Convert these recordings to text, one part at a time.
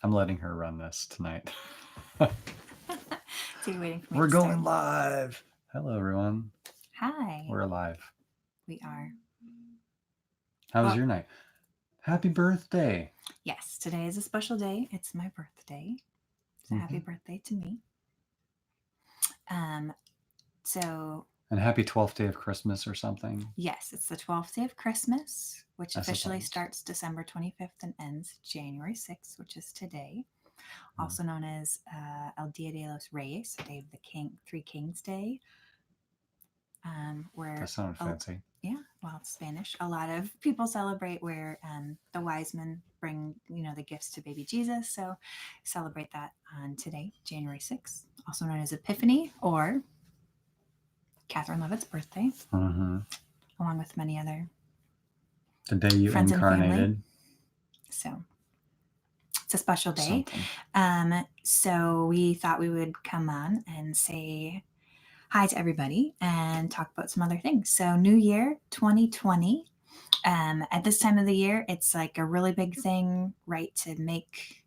I'm letting her run this tonight. So you're waiting for me We're to start. going live. Hello, everyone. Hi. We're alive. We are. How was Well, your night? Happy birthday. yes, today is a special day. It's my birthday. So happy Mhm. birthday to me. Um, so And happy 12th day of Christmas or something, yes, it's the 12th day of Christmas, which I officially suppose. starts December 25th and ends January 6th, which is today. Mm. Also known as El Dia de los Reyes, Day of the King, Three Kings Day, That where sounded fancy. yeah, well, it's Spanish. A lot of people celebrate where the wise men bring, the gifts to baby Jesus. So celebrate that on today, January 6th, also known as Epiphany or Catherine Levitt's birthday, Mm-hmm. along with many other The day you friends and family. incarnated. So it's a special day. Something. So we thought we would come on and say hi to everybody and talk about some other things. So New Year 2020. At this time of the year, it's like a really big thing, right, to make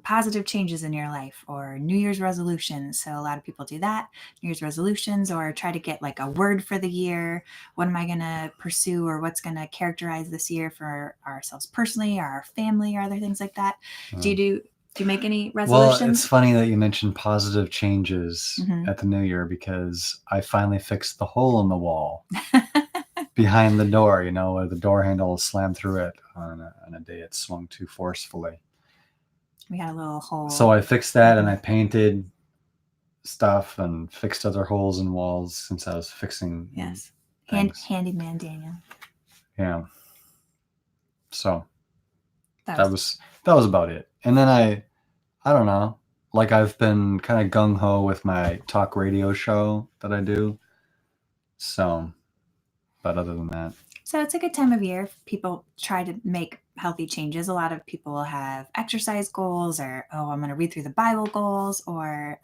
positive changes in your life or New Year's resolutions. So a lot of people do that, New Year's resolutions, or try to get like a word for the year. What am I going to pursue, or what's going to characterize this year for ourselves personally, or our family, or other things like that? Do you make any Well, it's resolutions? funny that you mentioned positive changes Mm-hmm. at the New Year because I finally fixed the hole in the wall behind the door, where the door handle slammed through it on a day it swung too forcefully. We had a little hole. So I fixed that and I painted stuff and fixed other holes in walls since I was fixing Yes. things. Handyman Daniel. Yeah. So That that was about it. And then I don't know, like I've been kind of gung ho with my talk radio show that I do. So, but other than that, So it's a good time of year. People try to make healthy changes. A lot of people will have exercise goals, or, oh, I'm going to read through the Bible goals, or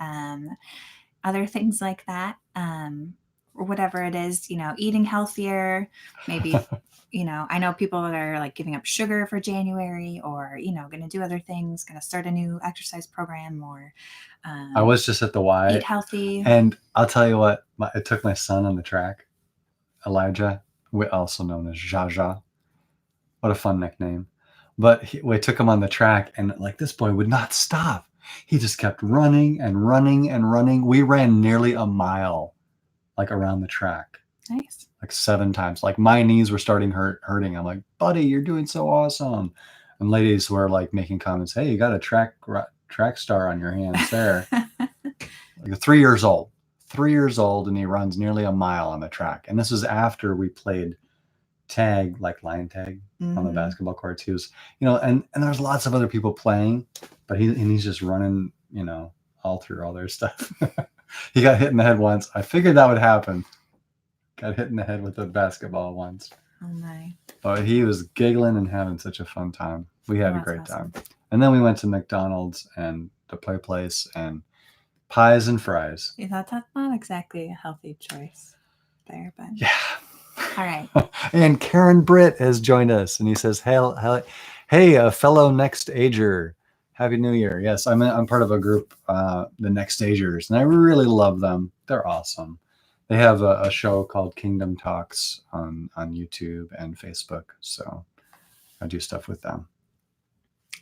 other things like that. Or whatever it is, eating healthier, maybe. I know people that are like giving up sugar for January, or, going to do other things, going to start a new exercise program, or I was just at the Y, eat healthy. and I'll tell you what, I took my son on the track, Elijah, also known as Jaja. What a fun nickname. But we took him on the track, and like this boy would not stop. He just kept running and running and running. We ran nearly a mile, like around the track, Nice. like 7 times. Like my knees were starting hurting. I'm like, buddy, you're doing so awesome. And ladies were like making comments, hey, you got a track star on your hands there. Like 3 years old. 3 years old, and he runs nearly a mile on the track. And this was after we played tag, like line tag, on the basketball courts. He was, and there's lots of other people playing, but he's just running, all through all their stuff. He got hit in the head once. I figured that would happen. Got hit in the head with a basketball once. Oh my. But he was giggling and having such a fun time. We had a great Awesome. time. And then we went to McDonald's and the Play Place and pies and fries. You thought that's not exactly a healthy choice there, but yeah. All right. And Karen Britt has joined us, and he says, "Hey, a fellow Next Ager, Happy New Year." Yes, I'm part of a group, the Next Agers, and I really love them. They're awesome. They have a show called Kingdom Talks on YouTube and Facebook, so I do stuff with them.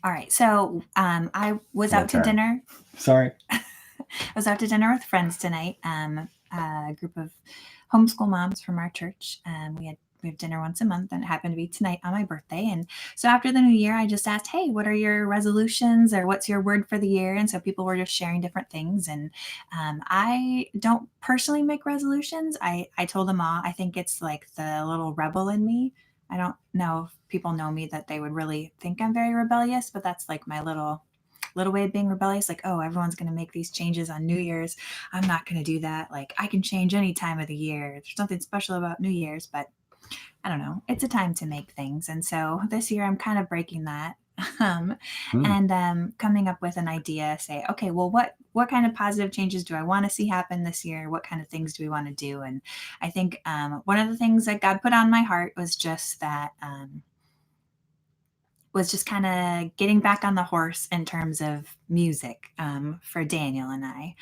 All right. So I was out to dinner. Sorry. I was out to dinner with friends tonight. A group of homeschool moms from our church. We have dinner once a month, and it happened to be tonight on my birthday. And so after the new year, I just asked, hey, what are your resolutions, or what's your word for the year? And so people were just sharing different things. And I don't personally make resolutions. I told them all, I think it's like the little rebel in me. I don't know if people know me that they would really think I'm very rebellious, but that's like my little way of being rebellious. Like, oh, everyone's going to make these changes on New Year's. I'm not going to do that. Like, I can change any time of the year. There's nothing special about New Year's, but I don't know. It's a time to make things. And so this year I'm kind of breaking that. And coming up with an idea, say, okay, well, what kind of positive changes do I want to see happen this year? What kind of things do we want to do? And I think one of the things that God put on my heart was just that was just kind of getting back on the horse in terms of music for Daniel and I.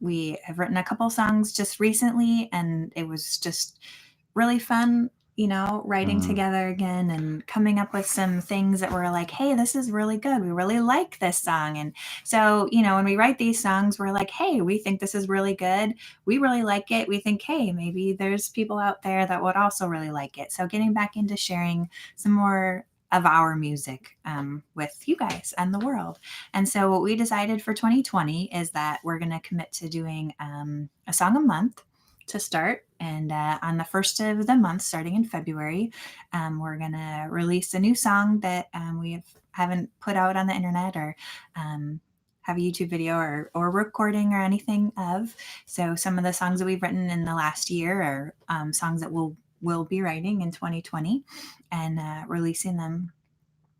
We have written a couple songs just recently, and it was just really fun, writing together again and coming up with some things that were like, hey, this is really good. We really like this song. And so, when we write these songs, we're like, hey, we think this is really good. We really like it. We think, hey, maybe there's people out there that would also really like it. So getting back into sharing some more of our music with you guys and the world. And so what we decided for 2020 is that we're going to commit to doing a song a month to start. And on the first of the month, starting in February, we're going to release a new song that we haven't put out on the internet or have a YouTube video or recording or anything of. So some of the songs that we've written in the last year are songs that we'll be writing in 2020 and releasing them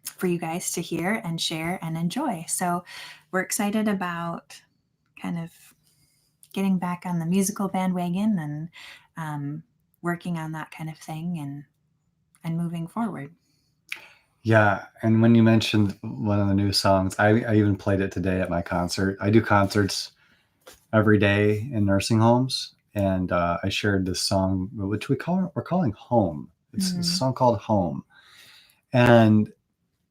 for you guys to hear and share and enjoy. So we're excited about kind of getting back on the musical bandwagon and working on that kind of thing and moving forward. Yeah, and when you mentioned one of the new songs, I even played it today at my concert. I do concerts every day in nursing homes, and I shared this song, which we're calling Home. It's a song called Home, and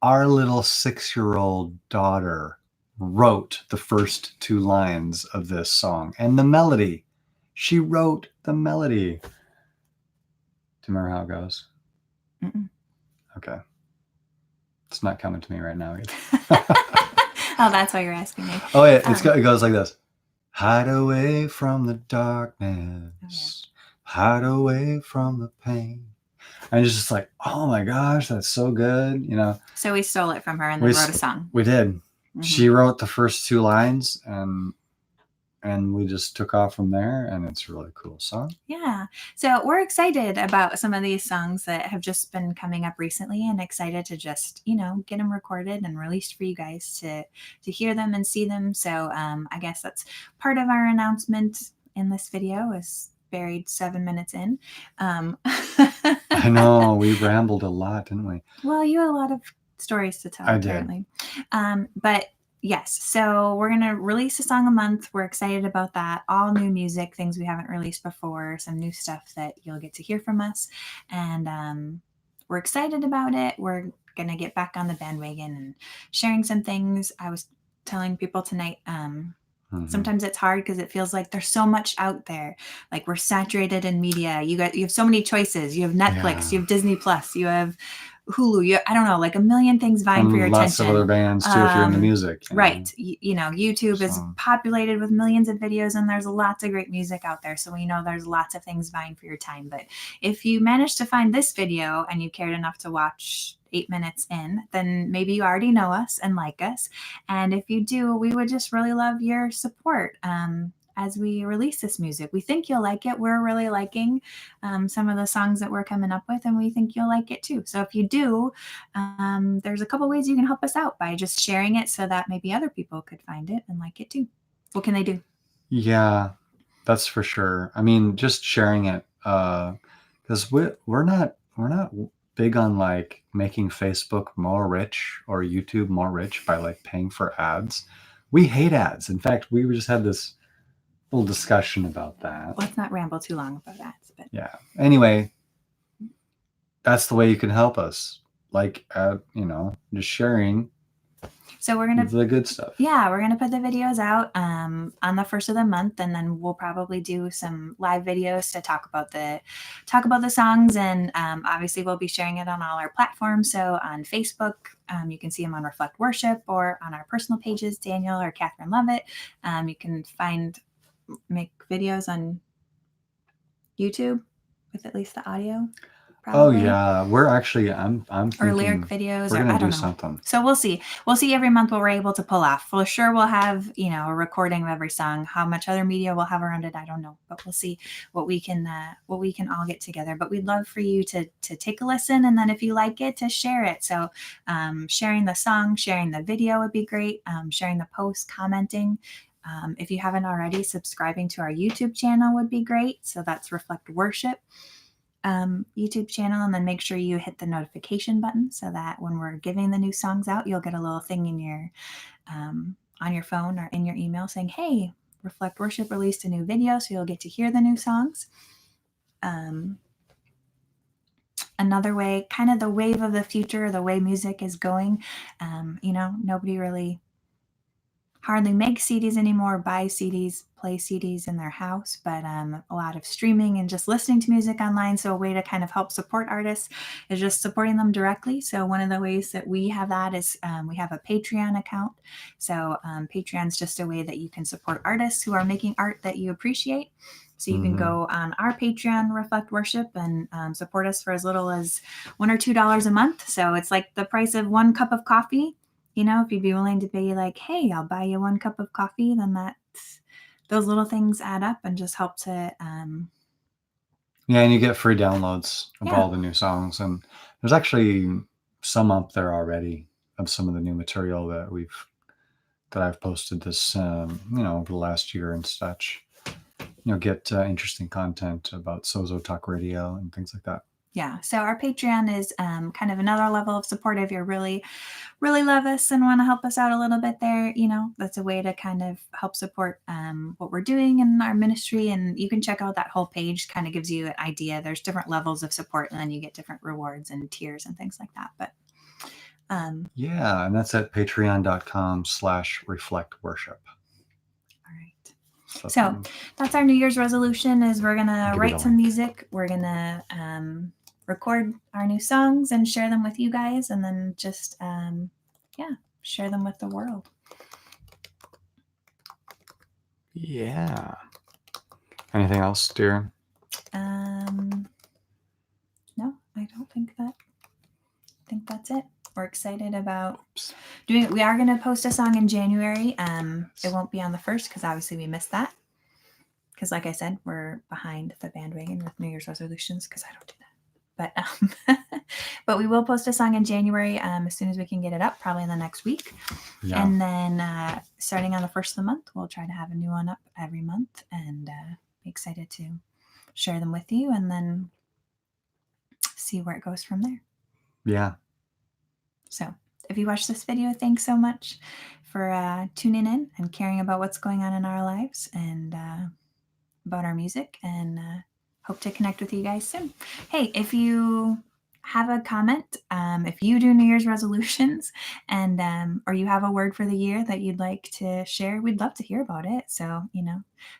our little 6-year-old daughter wrote the first 2 lines of this song and the melody. She wrote the melody. Do you remember how it goes? Mm-mm. Okay. It's not coming to me right now either. Oh, that's why you're asking me. Oh, yeah. It goes like this. Hide away from the darkness. Oh, yeah. Hide away from the pain. And it's just like, oh my gosh, that's so good. So we stole it from her and then wrote a song. We did. Mm-hmm. She wrote the first 2 lines and we just took off from there, and it's a really cool song. Yeah. So we're excited about some of these songs that have just been coming up recently, and excited to just, get them recorded and released for you guys to hear them and see them. So I guess that's part of our announcement in this video is buried 7 minutes in. I know, we rambled a lot, didn't we? Well, you had a lot of stories to tell, apparently. But yes, so we're going to release a song a month. We're excited about that. All new music, things we haven't released before, some new stuff that you'll get to hear from us. And we're excited about it. We're going to get back on the bandwagon and sharing some things. I was telling people tonight, sometimes it's hard because it feels like there's so much out there. Like we're saturated in media. You have so many choices. You have Netflix, you have Disney Plus, you have Hulu, I don't know, like a million things vying for your attention. Lots of other bands too, if you're into music. Right. YouTube is populated with millions of videos, and there's lots of great music out there. So we know there's lots of things vying for your time. But if you manage to find this video and you cared enough to watch 8 minutes in, then maybe you already know us and like us. And if you do, we would just really love your support. As we release this music, we think you'll like it. We're really liking some of the songs that we're coming up with, and we think you'll like it too. So if you do, there's a couple ways you can help us out by just sharing it so that maybe other people could find it and like it too. What can they do? Yeah, that's for sure. I mean, just sharing it, because we're not big on like making Facebook more rich or YouTube more rich by like paying for ads. We hate ads. In fact, we just had this little discussion about that. Let's not ramble too long about ads, but yeah. Anyway, that's the way you can help us. Like, just sharing. So we're gonna the good stuff. Yeah, we're gonna put the videos out on the first of the month, and then we'll probably do some live videos to talk about the songs, and obviously we'll be sharing it on all our platforms. So on Facebook, you can see them on Reflect Worship, or on our personal pages, Daniel or Catherine Lovett. You can make videos on YouTube with at least the audio. Probably. Oh yeah, we're actually I'm thinking or lyric videos, we're or gonna I don't do know. something. So we'll see every month what we're able to pull off. For sure we'll have a recording of every song. How much other media we'll have around it, I don't know, but we'll see what we can all get together. But we'd love for you to take a listen, and then if you like it, to share it. So sharing the song, sharing the video would be great. Sharing the post, commenting. If you haven't already, subscribing to our YouTube channel would be great. So that's Reflect Worship. YouTube channel, and then make sure you hit the notification button so that when we're giving the new songs out, you'll get a little thing in your on your phone or in your email saying, "Hey, Reflect Worship released a new video," so you'll get to hear the new songs. Another way, kind of the wave of the future, the way music is going. Nobody really hardly makes CDs anymore, buy CDs, play CDs in their house, but a lot of streaming and just listening to music online. So a way to kind of help support artists is just supporting them directly. So one of the ways that we have that is we have a Patreon account. So Patreon's just a way that you can support artists who are making art that you appreciate. So you can go on our Patreon, Reflect Worship, and support us for as little as $1 or $2 a month. So it's like the price of 1 cup of coffee. If you'd be willing to pay like, "Hey, I'll buy you 1 cup of coffee," then those little things add up and just help to. Yeah, and you get free downloads of Yeah. all the new songs, and there's actually some up there already of some of the new material that I've posted this, over the last year and such. Get interesting content about Sozo Talk Radio and things like that. Yeah. So our Patreon is kind of another level of support. If you really, really love us and want to help us out a little bit there, that's a way to kind of help support what we're doing in our ministry. And you can check out that whole page, kind of gives you an idea. There's different levels of support, and then you get different rewards and tiers and things like that. But yeah, and that's at patreon.com/reflectworship. All right. So that's our New Year's resolution, is we're going to write some music. We're going to record our new songs and share them with you guys, and then just, share them with the world. Yeah. Anything else, dear? No, I don't think that. I think that's it. We're excited about doing. We are going to post a song in January. It won't be on the 1st because obviously we missed that. Because, like I said, we're behind the bandwagon with New Year's resolutions because I don't do that. But we will post a song in January as soon as we can get it up, probably in the next week. Yeah. And then starting on the 1st of the month, we'll try to have a new one up every month, and be excited to share them with you and then see where it goes from there. Yeah. So if you watched this video, thanks so much for tuning in and caring about what's going on in our lives and about our music, and hope to connect with you guys soon. Hey, if you have a comment, if you do New Year's resolutions and or you have a word for the year that you'd like to share, we'd love to hear about it. So,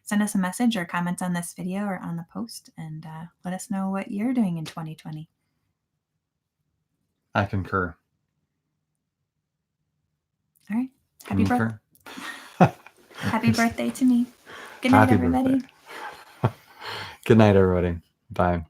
send us a message or comment on this video or on the post, and let us know what you're doing in 2020. I concur. All right. Happy birthday to me. Good night, everybody. Good night, everybody. Bye.